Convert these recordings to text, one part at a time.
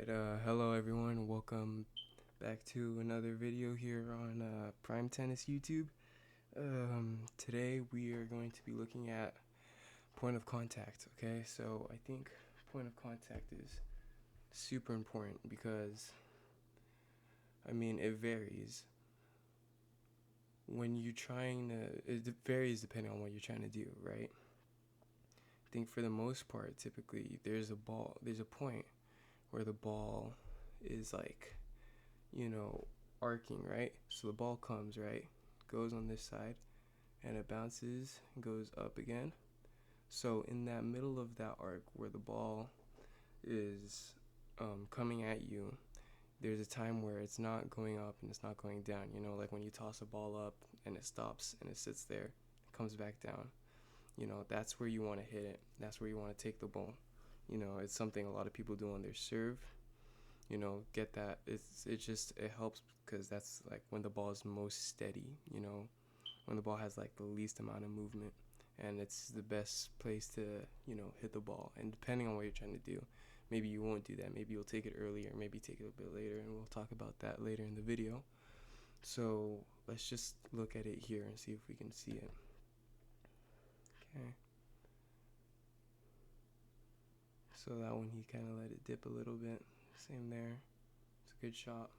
Hello everyone. Welcome back to another video here on Prime Tennis YouTube. Today we are going to be looking at point of contact. Okay, so I think point of contact is super important because it varies when you're trying to. It varies depending on what you're trying to do, right? I think for the most part, typically there's a point where the ball is like, arcing, right? So the ball comes, right? Goes on this side and it bounces and goes up again. So in that middle of that arc where the ball is coming at you, there's a time where it's not going up and it's not going down. Like when you toss a ball up and it stops and it sits there, it comes back down. That's where you want to hit it. That's where you want to take the ball. It's something a lot of people do on their serve. Get that. It helps because that's like when the ball is most steady. When the ball has like the least amount of movement, and it's the best place to hit the ball. And depending on what you're trying to do, maybe you won't do that. Maybe you'll take it earlier, maybe take it a bit later, and we'll talk about that later in the video. So let's just look at it here and see if we can see it. Okay. So that one, he kind of let it dip a little bit. Same there. It's a good shot,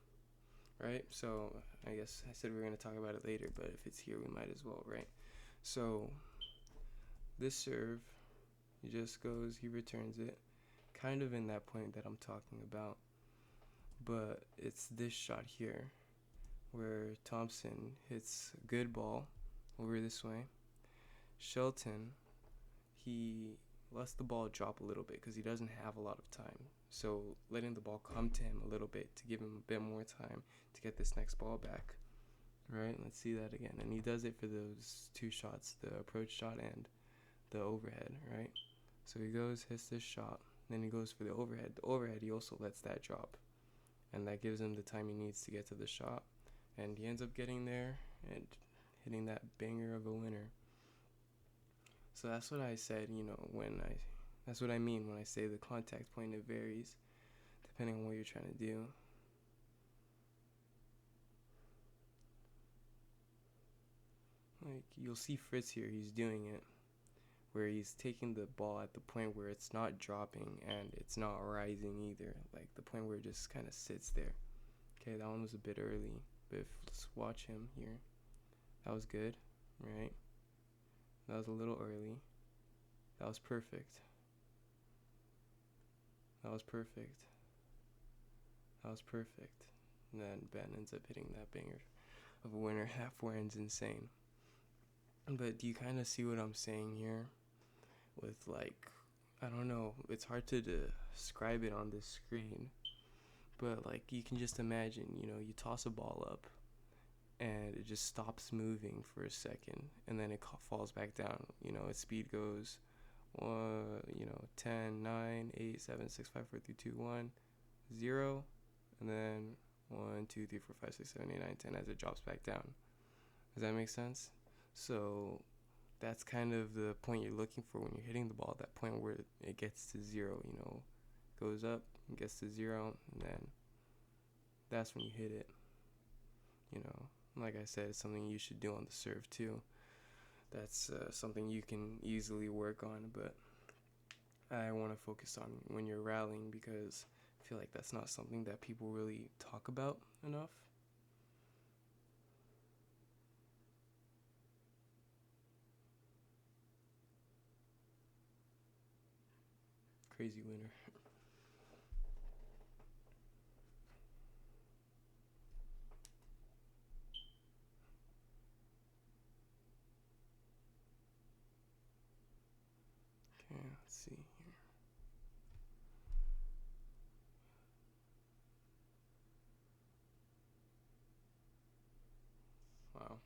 right? So I guess I said we were going to talk about it later, but if it's here, we might as well, right? So this serve, he just goes, he returns it, kind of in that point that I'm talking about. But it's this shot here where Thompson hits a good ball over this way. Shelton, he lets the ball drop a little bit because he doesn't have a lot of time. So letting the ball come to him a little bit to give him a bit more time to get this next ball back. Right, let's see that again. And he does it for those two shots, the approach shot and the overhead, right? So he goes, hits this shot, then he goes for the overhead. The overhead, he also lets that drop. And that gives him the time he needs to get to the shot. And he ends up getting there and hitting that banger of a winner. So that's what I said, that's what I mean when I say the contact point, it varies depending on what you're trying to do. Like, you'll see Fritz here, he's doing it where he's taking the ball at the point where it's not dropping and it's not rising either, like the point where it just kind of sits there. Okay, that one was a bit early, but let's watch him here. That was good, right? That was a little early. That was perfect. That was perfect. That was perfect. And then Ben ends up hitting that banger of a winner. Half Warren's insane. But do you kind of see what I'm saying here? With like, I don't know, it's hard to describe it on this screen. But like, you can just imagine, you toss a ball up and it just stops moving for a second and then it falls back down. Its speed goes 10, 9, 8, 7, 6, 5, 4, 3, 2, 1, 0, and then 1, 2, 3, 4, 5, 6, 7, 8, 9, 10 as it drops back down. Does that make sense? So that's kind of the point you're looking for when you're hitting the ball, that point where it gets to 0, goes up and gets to 0, and then that's when you hit it. Like I said, it's something you should do on the serve too. That's something you can easily work on, but I want to focus on when you're rallying because I feel like that's not something that people really talk about enough. Crazy winner. Okay, let's see here. Wow.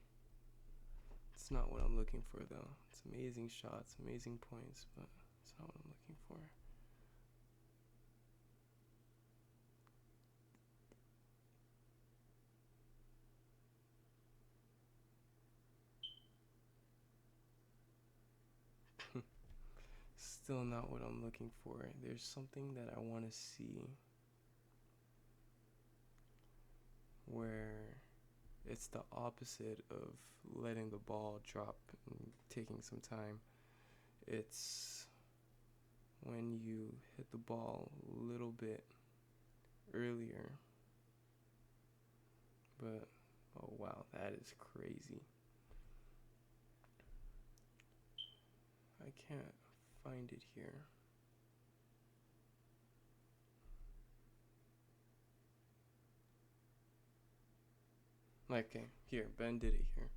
It's not what I'm looking for though. It's amazing shots, amazing points, but it's not what I'm looking for. Still not what I'm looking for. There's something that I want to see. where it's the opposite of letting the ball drop and taking some time. It's when you hit the ball a little bit earlier. But oh wow, that is crazy. I can't find it here. Okay, here, Ben did it here.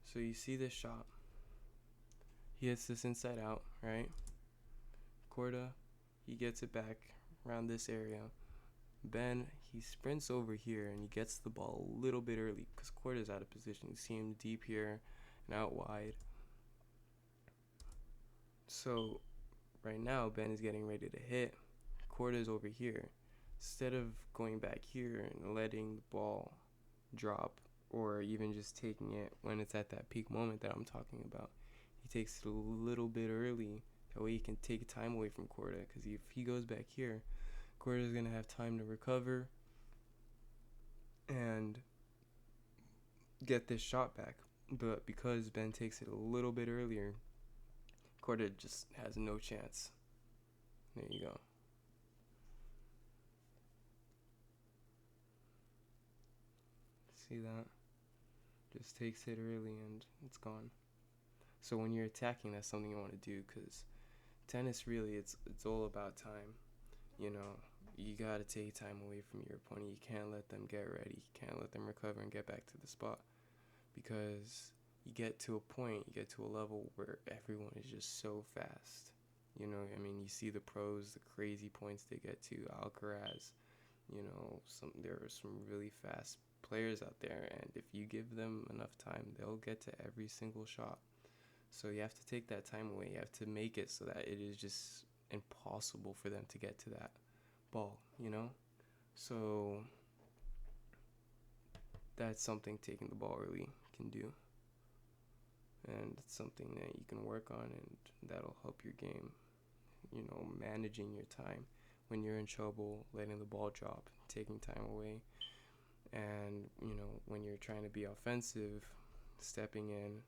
So you see this shot. He hits this inside out, right? Korda, he gets it back around this area. Ben, he sprints over here and he gets the ball a little bit early because Korda's out of position. You see him deep here and out wide. So right now, Ben is getting ready to hit. Korda's over here. Instead of going back here and letting the ball drop or even just taking it when it's at that peak moment that I'm talking about, he takes it a little bit early. That way he can take time away from Korda, because if he goes back here, Korda is going to have time to recover and get this shot back. But because Ben takes it a little bit earlier, Korda just has no chance. There you go. See that? Just takes it early and it's gone. So when you're attacking, that's something you want to do, because tennis really, it's all about time. You know, you gotta take time away from your opponent. You can't let them get ready. You can't let them recover and get back to the spot, because you get to a point, you get to a level where everyone is just so fast. You know, I mean, you see the pros, the crazy points they get to. Alcaraz, you know, there are some really fast players out there, and if you give them enough time, they'll get to every single shot. So you have to take that time away. You have to make it so that it is just impossible for them to get to that ball, you know? So that's something taking the ball early can do. And it's something that you can work on, and that'll help your game. You know, managing your time when you're in trouble, letting the ball drop, taking time away. And, you know, when you're trying to be offensive, stepping in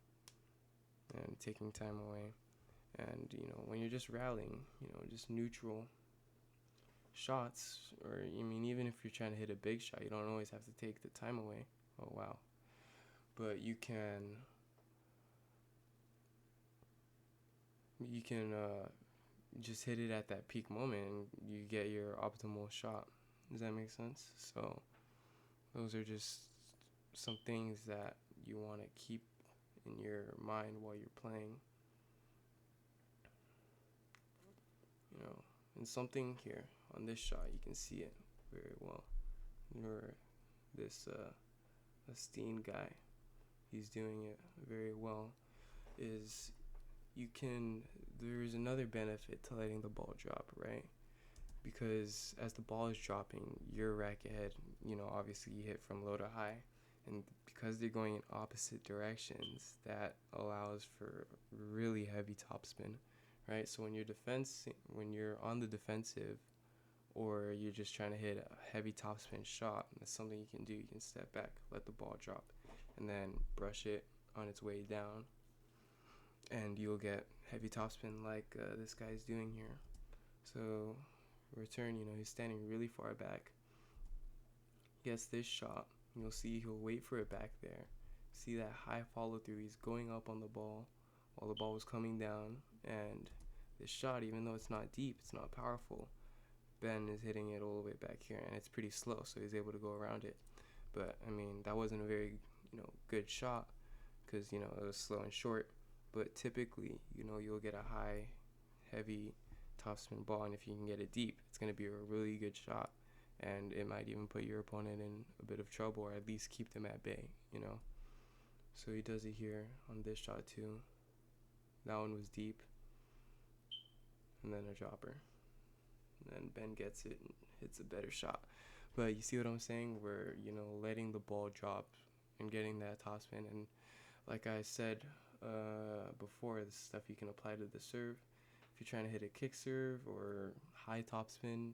and taking time away. And, you know, when you're just rallying, you know, just neutral shots, or, I mean, even if you're trying to hit a big shot, you don't always have to take the time away. Oh, wow. But you can just hit it at that peak moment and you get your optimal shot. Does that make sense? So those are just some things that you want to keep in your mind while you're playing. You know, and something here on this shot, you can see it very well. Where this Steen guy, he's doing it very well, is there's another benefit to letting the ball drop, right? Because as the ball is dropping, your racket head, you know, obviously you hit from low to high, and because they're going in opposite directions, that allows for really heavy topspin, right? So when you're on the defensive, or you're just trying to hit a heavy topspin shot, that's something you can do. You can step back, let the ball drop, and then brush it on its way down, and you'll get heavy topspin like this guy's doing here. So return, you know, he's standing really far back, gets this shot, you'll see he'll wait for it back there. See that high follow through, he's going up on the ball while the ball was coming down, and this shot, even though it's not deep, it's not powerful, Ben is hitting it all the way back here, and it's pretty slow, so he's able to go around it. But I mean, that wasn't a very, you know, good shot, because, you know, it was slow and short. But typically, you know, you'll get a high, heavy topspin ball, and if you can get it deep, it's going to be a really good shot, and it might even put your opponent in a bit of trouble, or at least keep them at bay, you know. So he does it here on this shot too. That one was deep, and then a dropper, and then Ben gets it and hits a better shot. But you see what I'm saying, where, you know, letting the ball drop and getting that topspin, and like I said before, this stuff you can apply to the serve. If you're trying to hit a kick serve or high topspin,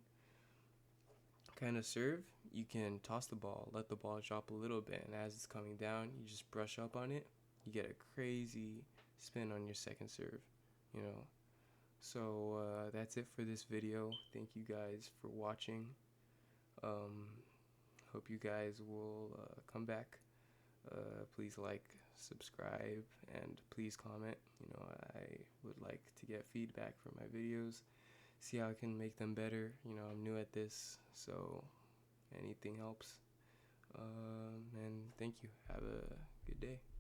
kind of serve, you can toss the ball, let the ball drop a little bit, and as it's coming down, you just brush up on it. You get a crazy spin on your second serve, you know. So that's it for this video. Thank you guys for watching. Hope you guys will come back. Please like, subscribe, and please comment. You know, I would like to get feedback for my videos, see how I can make them better. You know, I'm new at this, so anything helps. And thank you. Have a good day.